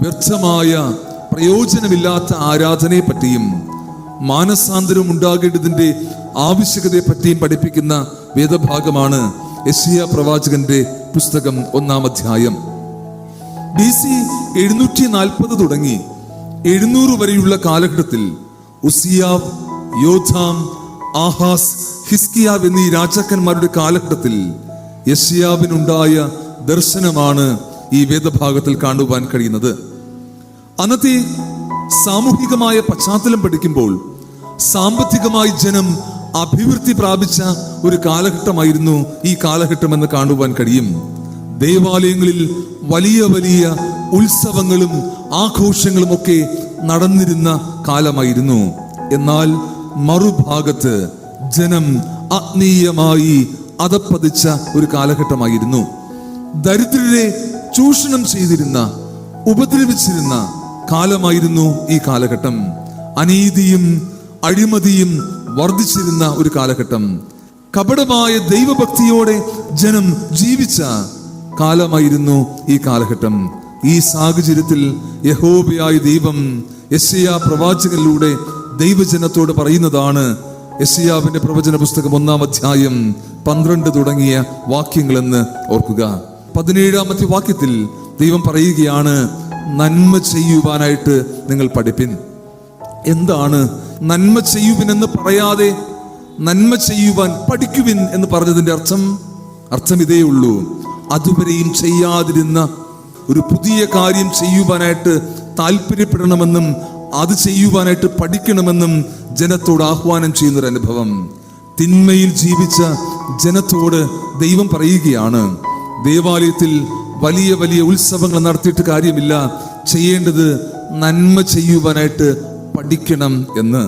വ്യർത്ഥമായ പ്രയോജനമില്ലാത്ത ആരാധനയെ പറ്റിയും മാനസാന്തരം ഉണ്ടാകേണ്ടതിന്റെ ആവശ്യകതയെ പറ്റിയും പഠിപ്പിക്കുന്ന വേദഭാഗമാണ് യെശയ്യാ പ്രവാചകന്റെ പുസ്തകം 1-ാം അധ്യായം. BC 740 തുടങ്ങി 700 വരെയുള്ള കാലഘട്ടത്തിൽ ഉസിയാവ്, യോഥാം, ആഹാസ്, ഹിസ്കിയാവ് എന്നീ രാജാക്കന്മാരുടെ കാലഘട്ടത്തിൽ യെശയ്യാവിനുണ്ടായ ദർശനമാണ് ഈ വേദഭാഗത്തിൽ കാണുവാൻ കഴിയുന്നത്. അന്നത്തെ സാമൂഹികമായ പശ്ചാത്തലം പഠിക്കുമ്പോൾ സാമ്പത്തികമായി ജനം അഭിവൃദ്ധി പ്രാപിച്ച ഒരു കാലഘട്ടമായിരുന്നു ഈ കാലഘട്ടം എന്ന് കാണുവാൻ കഴിയും. ദേവാലയങ്ങളിൽ വലിയ വലിയ ഉത്സവങ്ങളും ആഘോഷങ്ങളും ഒക്കെ നടന്നിരുന്ന കാലമായിരുന്നു. എന്നാൽ മറുഭാഗത്ത് ജനം ആത്മീയമായി അധപ്പതിച്ച ഒരു കാലഘട്ടമായിരുന്നു. ദരിദ്രരെ ചൂഷണം ചെയ്തിരുന്ന, ഉപദ്രവിച്ചിരുന്ന കാലമായിരുന്നു ഈ കാലഘട്ടം. അനീതിയും അഴിമതിയും വർദ്ധിച്ചിരുന്ന ഒരു കാലഘട്ടം. കപടമായ ദൈവഭക്തിയോടെ ജനം ജീവിച്ച കാലമായിരുന്നു ഈ കാലഘട്ടം. ഈ സാഹചര്യത്തിൽ യഹോവയായ ദൈവം യെശയ്യാ പ്രവാചകനിലൂടെ ദൈവജനത്തോട് പറയുന്നതാണ് യെശയ്യാവിന്റെ പ്രവചന പുസ്തകം 1-ാം അധ്യായം 12 തുടങ്ങിയ വാക്യങ്ങളെന്ന് ഓർക്കുക. 17-ാമത്തെ വാക്യത്തിൽ ദൈവം പറയുകയാണ്, നന്മ ചെയ്യുവാനായിട്ട് നിങ്ങൾ പഠിപ്പിൻ. എന്താണ് നന്മ ചെയ്യുവിൻ എന്ന് പറയാതെ നന്മ ചെയ്യുവാൻ പഠിക്കുവിൻ എന്ന് പറഞ്ഞതിന്റെ അർത്ഥം ഇതേ ഉള്ളൂ. അതുവരെയും ചെയ്യാതിരുന്ന ഒരു പുതിയ കാര്യം ചെയ്യുവാനായിട്ട് താല്പര്യപ്പെടണമെന്നും അത് ചെയ്യുവാനായിട്ട് പഠിക്കണമെന്നും ജനത്തോട് ആഹ്വാനം ചെയ്യുന്നൊരു അനുഭവം. തിന്മയിൽ ജീവിച്ച ജനത്തോട് ദൈവം പറയുകയാണ്, ദേവാലയത്തിൽ വലിയ വലിയ ഉത്സവങ്ങൾ നടത്തിയിട്ട് കാര്യമില്ല, ചെയ്യേണ്ടത് നന്മ ചെയ്യുവാനായിട്ട് പഠിക്കണം എന്ന്.